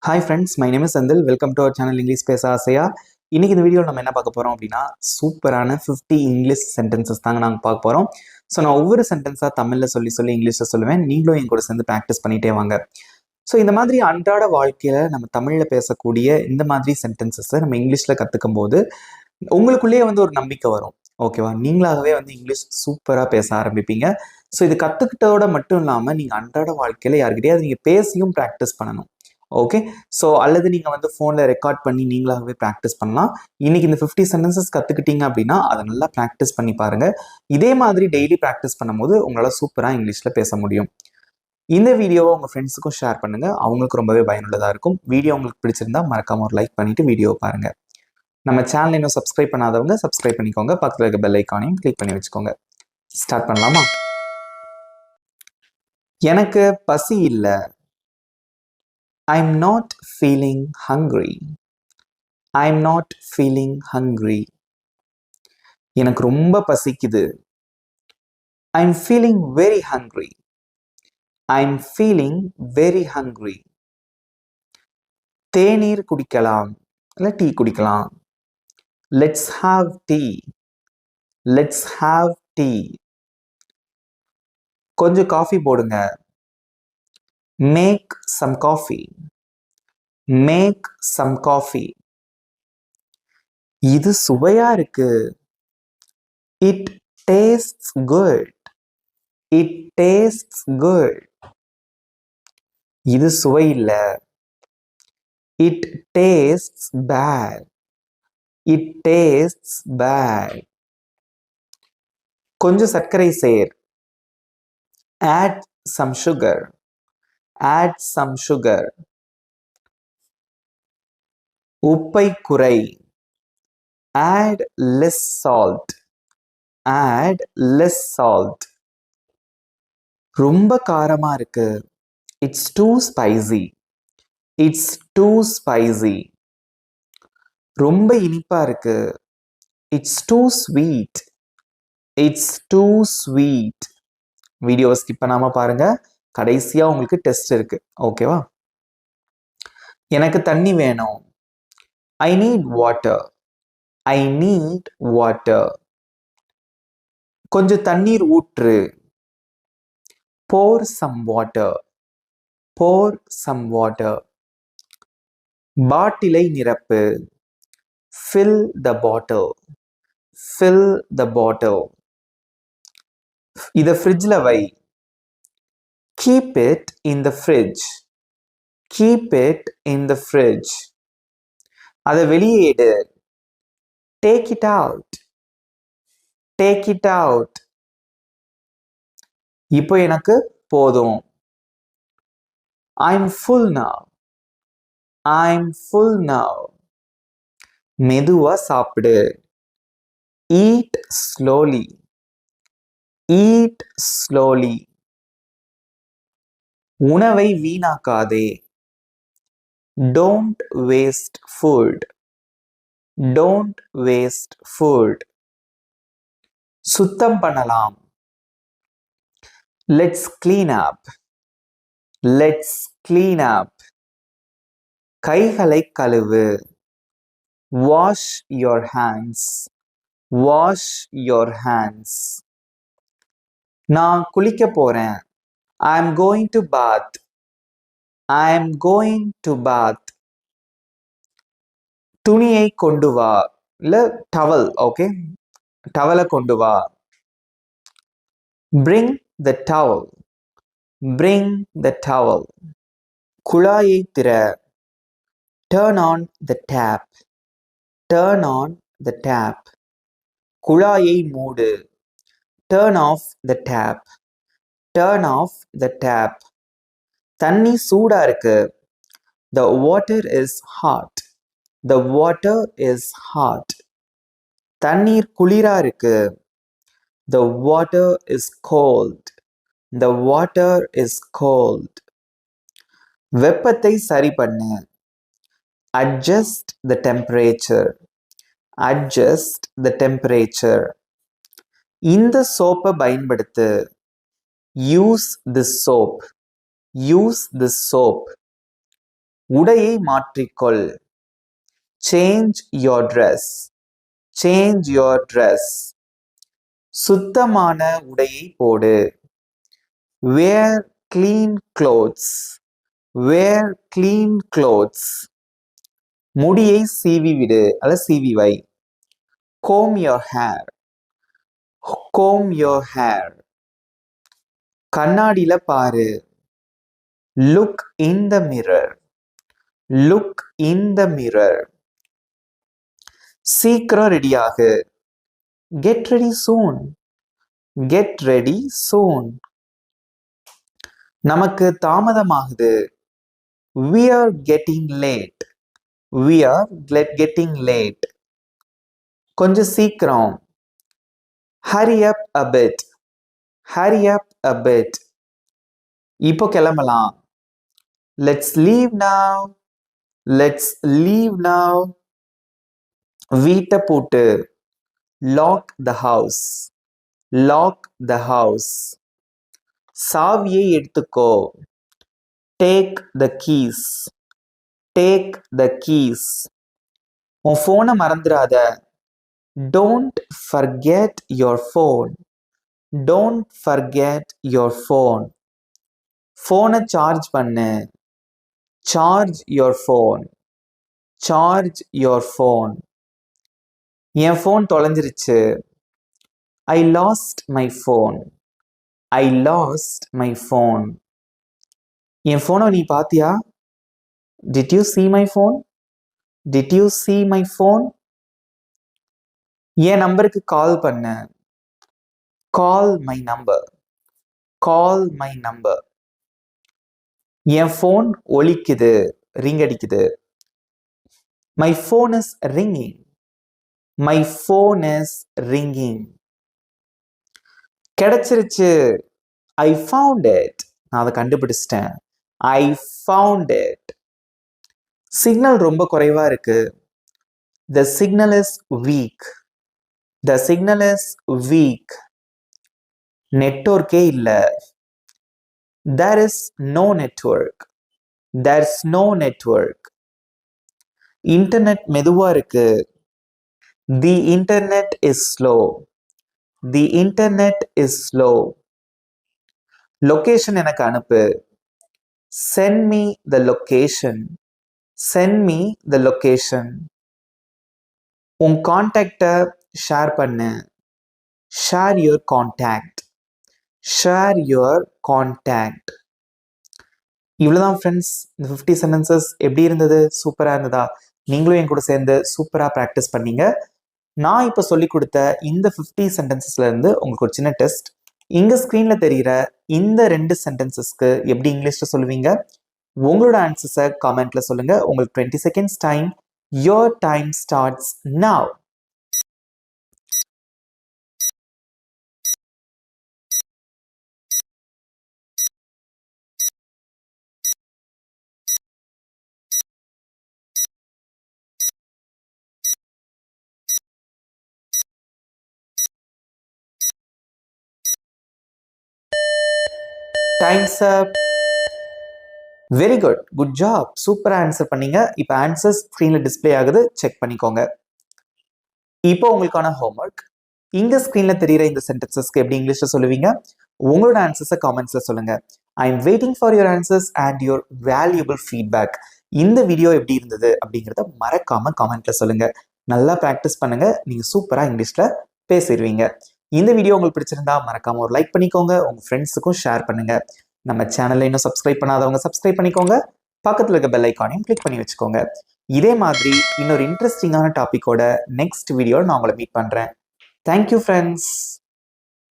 Hi friends, my name is Sandil. Welcome to our channel English பேச ஆசையா. இன்னைக்கு இந்த வீடியோவில் நம்ம என்ன பார்க்க போகிறோம் அப்படின்னா சூப்பரான 50 இங்கிலீஷ் சென்டென்சஸ் தாங்க நாங்கள் பார்க்க போகிறோம். ஸோ நான் ஒவ்வொரு சென்டென்ஸாக தமிழில் சொல்லி இங்கிலீஷில் சொல்லுவேன். நீங்களும் என் கூட சேர்ந்து ப்ராக்டிஸ் பண்ணிகிட்டே வாங்க. ஸோ இந்த மாதிரி அன்றாட வாழ்க்கையில் நம்ம தமிழில் பேசக்கூடிய இந்த மாதிரி சென்டென்சஸை நம்ம இங்கிலீஷில் கற்றுக்கும் போது உங்களுக்குள்ளேயே ஒரு நம்பிக்கை வரும். ஓகேவா? நீங்களாகவே இங்கிலீஷ் சூப்பராக பேச ஆரம்பிப்பீங்க. ஸோ இது கற்றுக்கிட்டதோட மட்டும் இல்லாமல் நீங்கள் அன்றாட வாழ்க்கையில் யார்கிட்டயாவது நீங்கள் பேசியும் ப்ராக்டிஸ் பண்ணணும். ஓகே, ஸோ அல்லது நீங்கள் ஃபோனில் ரெக்கார்ட் பண்ணி நீங்களாகவே ப்ராக்டிஸ் பண்ணலாம். இன்னைக்கு இந்த 50 சென்டென்சஸ் கற்றுக்கிட்டீங்க அப்படின்னா அதை நல்லா ப்ராக்டிஸ் பண்ணி பாருங்கள். இதே மாதிரி டெய்லி ப்ராக்டிஸ் பண்ணும்போது உங்களால் சூப்பராக இங்கிலீஷில் பேச முடியும். இந்த வீடியோவை உங்கள் ஃப்ரெண்ட்ஸுக்கும் ஷேர் பண்ணுங்கள். அவங்களுக்கு ரொம்பவே பயனுள்ளதாக இருக்கும். வீடியோ உங்களுக்கு பிடிச்சிருந்தா மறக்காம ஒரு லைக் பண்ணிவிட்டு வீடியோவை பாருங்கள். நம்ம சேனல் இன்னும் சப்ஸ்கிரைப் பண்ணாதவங்க சப்ஸ்கிரைப் பண்ணிக்கோங்க. பக்கத்தில் இருக்க பெல் ஐக்கானையும் கிளிக் பண்ணி வச்சுக்கோங்க. ஸ்டார்ட் பண்ணலாமா? எனக்கு பசி இல்லை. I'm not feeling hungry. I'm not feeling hungry. எனக்கு ரொம்ப பசிக்குது. I'm feeling very hungry. I'm feeling very hungry. தேநீர் குடிக்கலாம் இல்லை டீ குடிக்கலாம். Let's have tea. Let's have tea. கொஞ்சம் காஃபி போடுங்க. Make some coffee. Make some coffee. இது சுவையா இருக்கு. It tastes good. It tastes good. இது சுவை இல்லை. It tastes bad. It tastes bad. கொஞ்சம் சர்க்கரை சேர். Add some sugar. Add some sugar. உப்பை குறை. Add less salt. Add less salt. ரொம்ப காரமா இருக்கு. It's too spicy. It's too spicy. ரொம்ப இனிப்பா இருக்கு. It's too sweet. It's too sweet. வீடியோவை ஸ்கிப் பண்ணாம பாருங்க. கடைசியா உங்களுக்கு டெஸ்ட் இருக்கு. ஓகேவா? எனக்கு தண்ணி வேணும். I need water. I need water. கொஞ்சம் தண்ணீர் ஊற்று. Pour some water. Pour some water. பாட்டிலை நிரப்பு. Fill the bottle. Fill the bottle. இதை ஃப்ரிட்ஜில் வை. Keep it in the fridge. Keep it in the fridge. அதை வெளியே எடு. Take it out. Take it out. இப்போ எனக்கு போதும். I'm full now. I'm full now. மெதுவா சாப்பிடு. Eat slowly. Eat slowly. உணவை வீணாக்காதே. Don't waste food. Don't waste food. சுத்தம் பண்ணலாம். Let's clean up. Let's clean up. கைகளை கழுவு. Wash your hands. Wash your hands. நான் குளிக்க போறேன். I'm going to bath. I'm going to bath. துணியை கொண்டு வா. இல்ல டவல். ஓகே, டவலை கொண்டு வா. Bring the towel. Bring the towel. குழாயை திற. Turn on the tap. Turn on the tap. குழாயை மூடு. Turn off the tap. Turn off the tap. தண்ணி சூடா இருக்கு. The water is hot. The water is hot. தண்ணீர் குளிரா இருக்கு. The water is cold. The water is cold. வெப்பத்தை சரி பண்ணு. Adjust the temperature. Adjust the temperature. இந்த சோப்பை பயன்படுத்து. Use this soap. Use this soap. உடையை மாற்றிக்கொள். Change your dress. Change your dress. சுத்தமான உடையை போடு. Wear clean clothes. Wear clean clothes. முடியை சீவி விடு அல்லது சீவி வை. Comb your hair. Comb your hair. கண்ணாடியில பாரு. Look in the mirror. Look in the mirror. சீக்கிரம் ரெடியாகு. Get ready soon. Get ready soon. நமக்கு தாமதமாகுது. We are getting late. We are getting late. கொஞ்சம் சீக்கிரம். Hurry up a bit. Hurry up a bit. இப்போ கிளம்பலாம். Let's leave now. Let's leave now. வீட்டை பூட்டு. Lock the house. Lock the house. சாவியை எடுத்துக்கோ. Take the keys. Take the keys. உன் ஃபோனை மறந்துடாத. Don't forget your phone. Don't forget your phone. ஃபோனை சார்ஜ் பண்ணு. Charge your phone. Charge your phone. என் ஃபோன் தொலைஞ்சிருச்சு. I lost my phone. I lost my phone. என் ஃபோனை நீ பாத்தியா? Did you see my phone? Did you see my phone? என் நம்பருக்கு கால் பண்ணு. Call my number. Call my number. என் phone ஒலிக்குது. ரிங் அடிக்குது. My phone is ringing. My phone is ringing. கிடைச்சிருச்சு. I found it. நான் அதை கண்டுபிடிச்சிட்டேன். I found it. சிக்னல் ரொம்ப குறைவா இருக்கு. The signal is weak. The signal is weak. நெட்வொர்க்கே இல்ல. There is no network. There's no network. Internet மெதுவா இருக்கு. The internet is slow. The internet is slow. Location எனக்கு அனுப்பு. Send me the location. Send me the location. உன் கான்டாக்டை share பண்ணு. Share your contact. Share your contact. இவ்வளோதான் friends. இந்த 50 sentences எப்படி இருந்தது? சூப்பராக இருந்ததா? நீங்களும் என் கூட சேர்ந்து சூப்பராக ப்ராக்டிஸ் பண்ணீங்க. நான் இப்போ சொல்லி கொடுத்த இந்த 50 சென்டென்சஸ்ல இருந்து உங்களுக்கு ஒரு சின்ன டெஸ்ட். இங்க ஸ்க்ரீன்ல தெரிகிற இந்த 2 சென்டென்சஸ்க்கு எப்படி இங்கிலீஷ்ல சொல்லுவீங்க? உங்களோட ஆன்சர்ஸை காமெண்ட்ல சொல்லுங்க. உங்களுக்கு 20 seconds time. Your time starts now. Time's up. Very good. Good job. சூப்பரா ஆன்சர் பண்ணீங்க. இப்போ ஆன்சர்ஸ் ஸ்க்ரீன்ல டிஸ்பிளே ஆகுது. செக் பண்ணிக்கோங்க. இப்போ உங்களுக்கான ஹோம்ஒர்க். இங்க ஸ்க்ரீன்ல தெரியுற இந்த சென்டென்சஸ்க்கு எப்படி இங்கிலீஷ்ல சொல்லுவீங்க? உங்களோட ஆன்சர்ஸை காமெண்ட்ஸ்ல சொல்லுங்க. I am waiting for your answers and your valuable feedback. இந்த வீடியோ எப்படி இருந்தது அப்படிங்கிறத மறக்காம காமெண்ட்ல சொல்லுங்க. நல்லா ப்ராக்டிஸ் பண்ணுங்க. நீங்க சூப்பரா இங்கிலீஷ்ல பேசிடுவீங்க. இந்த வீடியோ உங்களுக்கு பிடிச்சிருந்தா மறக்காம ஒரு லைக் பண்ணிக்கோங்க. உங்க ஃப்ரெண்ட்ஸுக்கும் ஷேர் பண்ணுங்க. நம்ம சேனலை இன்னும் சப்ஸ்கிரைப் பண்ணாதவங்க சப்ஸ்கிரைப் பண்ணிக்கோங்க. பக்கத்தில் இருக்க பெல் ஐக்கானையும் கிளிக் பண்ணி வச்சுக்கோங்க. இதே மாதிரி இன்னொரு இன்ட்ரெஸ்டிங்கான டாபிக்கோட நெக்ஸ்ட் வீடியோ நான் உங்களை மீட் பண்றேன். Thank you friends.